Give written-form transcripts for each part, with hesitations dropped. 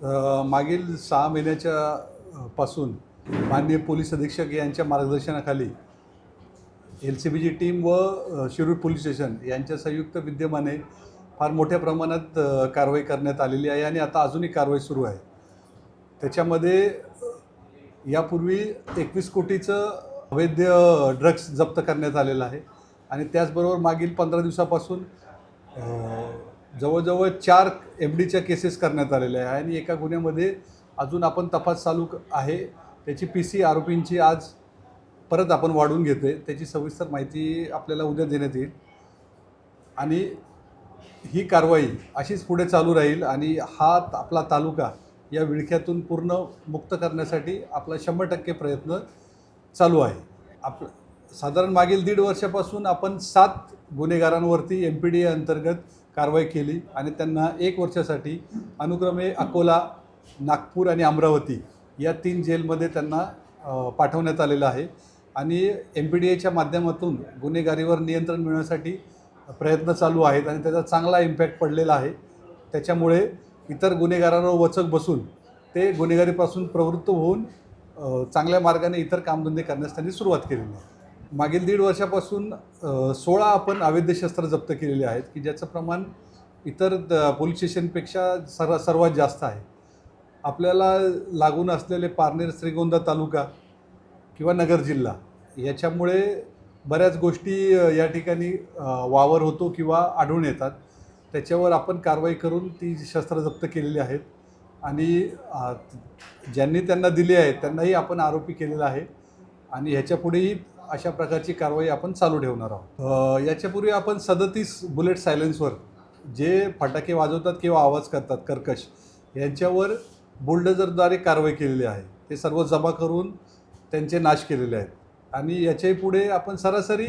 मागील 6 महिन्याच्या पासून माननीय पोलीस अधीक्षक यांच्या मार्गदर्शनाखाली LCBची टीम व शिरूर पोलीस स्टेशन यांच्या संयुक्त विद्यमाने फार मोठ्या प्रमाणात कारवाई करण्यात आलेली आहे आणि आता अजूनही कारवाई सुरू आहे. त्याच्यामध्ये यापूर्वी 21 कोटीचं अवैध ड्रग्स जप्त करण्यात आलेलं आहे आणि त्याचबरोबर मागील 15 दिवसापासून जवळजवळ 4 MDच्या केसेस करण्यात आलेल्या आहे आणि एका गुन्ह्यामध्ये अजून आपण तपास चालू आहे. त्याची PC आरोपींची आज परत आपण वाढवून घेतो आहे. त्याची सविस्तर माहिती आपल्याला उद्या देण्यात येईल आणि ही कारवाई अशीच पुढे चालू राहील आणि हा आपला तालुका या विळख्यातून पूर्ण मुक्त करण्यासाठी आपला 100% प्रयत्न चालू आहे. साधारण मागील 1.5 वर्षापासून आपण 7 गुन्हेगारांवरती MPDA अंतर्गत कारवाई केली आणि त्यांना 1 वर्षासाठी अनुक्रमे अकोला, नागपूर आणि अमरावती या 3 जेलमध्ये त्यांना पाठवण्यात आलेलं आहे आणि MPDAच्या माध्यमातून गुन्हेगारीवर नियंत्रण मिळवण्यासाठी प्रयत्न चालू आहेत आणि त्याचा चांगला इम्पॅक्ट पडलेला आहे. त्याच्यामुळे इतर गुन्हेगारांवर वचक बसून ते गुन्हेगारीपासून प्रवृत्त होऊन चांगल्या मार्गाने इतर कामधंदे करण्यास त्यांनी सुरुवात केलेली आहे. मागील 1.5 वर्षापासून 16 आपण अवैध शस्त्र जप्त केलेले आहेत की ज्याचं प्रमाण इतर पोलीस स्टेशनपेक्षा सर्वात जास्त आहे. आपल्याला लागून असलेले पारनेर श्रीगोंदा तालुका किंवा नगर जिल्हा याच्यामुळे बऱ्याच गोष्टी या ठिकाणी वावर होतो किंवा आढळून येतात. त्याच्यावर आपण कारवाई करून ती शस्त्र जप्त केलेली आहेत आणि ज्यांनी त्यांना दिली आहेत त्यांनाही आपण आरोपी केलेला आहे आणि ह्याच्यापुढेही अशा प्रकारची कारवाई आपण चालू ठेवणार आहोत. याच्यापूर्वी आपण 37 बुलेट सायलेन्सवर जे फटाके वाजवतात किंवा आवाज करतात कर्कश यांच्यावर बुलडोझरद्वारे कारवाई केलेली आहे. ते सर्व जमा करून त्यांचे नाश केलेले आहेत आणि याच्याही पुढे आपण सरासरी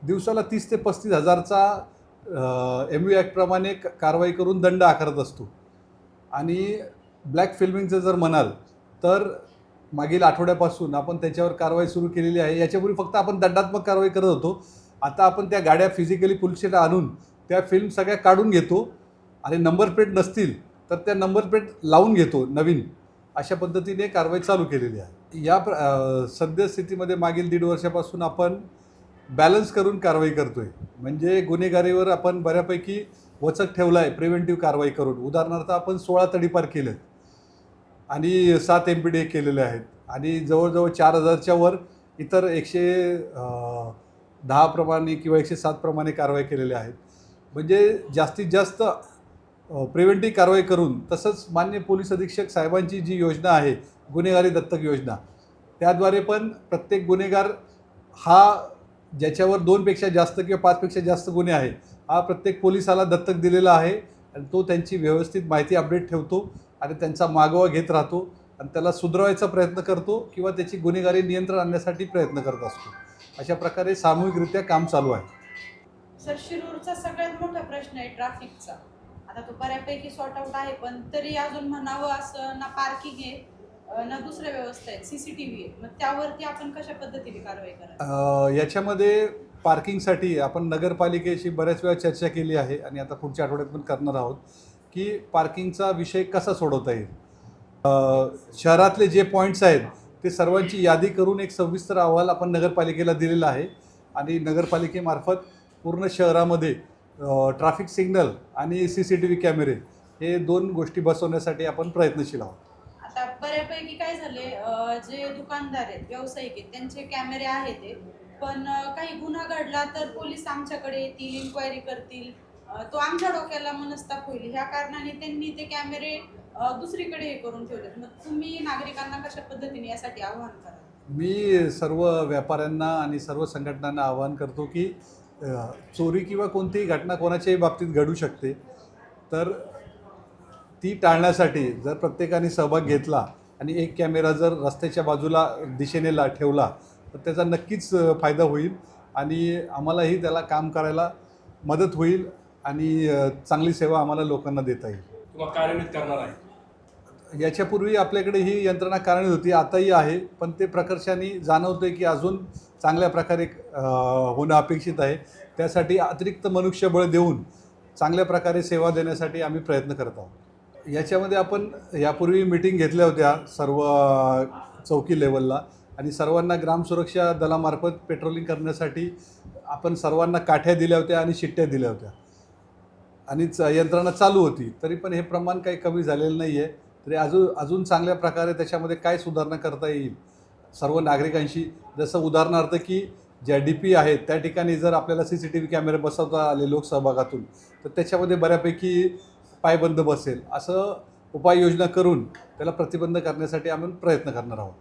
दिवसाला 30 ते 35 हजारचा MV ॲक्टप्रमाणे कारवाई करून दंड आकारत असतो. आणि ब्लॅक फिल्मिंगचं जर म्हणाल तर मागील आठवड्यापासून आपण त्याच्यावर कारवाई सुरू केलेली आहे. याच्यापूर्वी फक्त आपण दंडात्मक कारवाई करत होतो. आता आपण त्या गाड्या फिजिकली पोलीस स्टेशनला आणून त्या फिल्म सगळ्या काढून घेतो आणि नंबर प्लेट नसतील तर त्या नंबर प्लेट लावून घेतो नवीन. अशा पद्धतीने कारवाई चालू केलेली आहे. या सद्यस्थितीमध्ये मागील 1.5 वर्षापासून आपण बॅलन्स करून कारवाई करतो आहे. म्हणजे गुन्हेगारीवर आपण बऱ्यापैकी वचक ठेवला आहे प्रिव्हेंटिव्ह कारवाई करून. उदाहरणार्थ आपण 16 तडीपार केले आणि 7 MPDA केलेले आहेत आणि जवळजवळ 4000च्या वर इतर 110 प्रमाणे किंवा 107 प्रमाणे कारवाई केलेल्या आहेत. म्हणजे जास्तीत जास्त प्रिव्हेंटिव्ह कारवाई करून तसंच माननीय पोलीस अधीक्षक साहेबांची जी योजना आहे गुन्हेगारी दत्तक योजना त्याद्वारे पण प्रत्येक गुन्हेगार हा ज्याच्यावर 2पेक्षा जास्त किंवा 5पेक्षा जास्त गुन्हे आहे हा प्रत्येक पोलिसाला दत्तक दिलेला आहे आणि तो त्यांची व्यवस्थित माहिती अपडेट ठेवतो आणि त्यांचा मागोवा घेत राहतो आणि त्याला सुधारवायचा प्रयत्न करतो किंवा त्याची गुन्हेगारी नियंत्रण आणण्यासाठी प्रयत्न करत असतो. अशा प्रकारे सामूहिकरित्या काम चालू आहे. सर, शिरूरचा सगळ्यात मोठा प्रश्न आहे ट्रॅफिकचा. आता तो बऱ्यापैकी सॉर्ट आउट आहे पण तरी अजून म्हणावं असं ना पार्किंग आहे ना दुसऱ्या व्यवस्था आहेत, CCTV आहे. मग त्यावरती आपण कशा पद्धतीने कारवाई करायची? याच्यामध्ये पार्किंगसाठी आपण नगरपालिकेशी बऱ्याच वेळा चर्चा केली आहे आणि आता पुढच्या आठवड्यात पण करणार आहोत की पार्किंगचा विषय कसा सोडवता येईल. शहरातले जे पॉईंट्स आहेत ते सर्वांची यादी करून एक सविस्तर अहवाल आपण नगरपालिकेला दिलेला आहे आणि नगरपालिकेमार्फत पूर्ण शहरामध्ये ट्रॅफिक सिग्नल आणि CCTV कॅमेरे हे 2 गोष्टी बसवण्यासाठी आपण प्रयत्नशील आहोत. आता बऱ्यापैकी काय झाले, जे दुकानदार आहेत, व्यावसायिक आहेत, त्यांचे कॅमेरे आहेत ते पण काही गुन्हा घडला तर पोलीस आमच्याकडे येतील, इन्क्वायरी करतील, तो आमच्या डोक्याला मनस्ताप होईल. ह्या कारणाने त्यांनी ते कॅमेरे दुसरीकडे हे करून ठेवलेत. मग तुम्ही नागरिकांना कशा पद्धतीने यासाठी आवाहन करा? मी सर्व व्यापाऱ्यांना आणि सर्व संघटनांना आवाहन करतो की चोरी किंवा कोणतीही घटना कोणाच्याही बाबतीत घडू शकते तर ती टाळण्यासाठी जर प्रत्येकाने सहभाग घेतला आणि एक कॅमेरा जर रस्त्याच्या बाजूला दिशेने ठेवला तर त्याचा नक्कीच फायदा होईल आणि आम्हालाही त्याला काम करायला मदत होईल आणि चांगली सेवा आम्हाला लोकांना देता येईल. किंवा कार्यान्वित करणार आहे. याच्यापूर्वी आपल्याकडे ही यंत्रणा कार्यान्वित होती, आताही आहे, पण ते प्रकर्षाने जाणवतं आहे की अजून चांगल्या प्रकारे होणं अपेक्षित आहे. त्यासाठी अतिरिक्त मनुष्यबळ देऊन चांगल्या प्रकारे सेवा देण्यासाठी आम्ही प्रयत्न करत आहोत. याच्यामध्ये आपण यापूर्वी मिटिंग घेतल्या होत्या सर्व चौकी लेवलला आणि सर्वांना ग्राम सुरक्षा दलामार्फत पेट्रोलिंग करण्यासाठी आपण सर्वांना काठ्या दिल्या होत्या आणि शिट्ट्या दिल्या होत्या आणि यंत्रणा चालू होती. तरी पण हे प्रमाण काही कमी झालेलं नाही आहे. तरी अजून चांगल्या प्रकारे त्याच्यामध्ये काय सुधारणा करता येईल सर्व नागरिकांशी, जसं उदाहरणार्थ की ज्या DP आहेत त्या ठिकाणी जर आपल्याला CCTV कॅमेरे बसवता आले लोकसहभागातून तर त्याच्यामध्ये बऱ्यापैकी पायबंद बसेल. असं उपाययोजना करून त्याला प्रतिबंध करण्यासाठी आम्ही प्रयत्न करणार आहोत.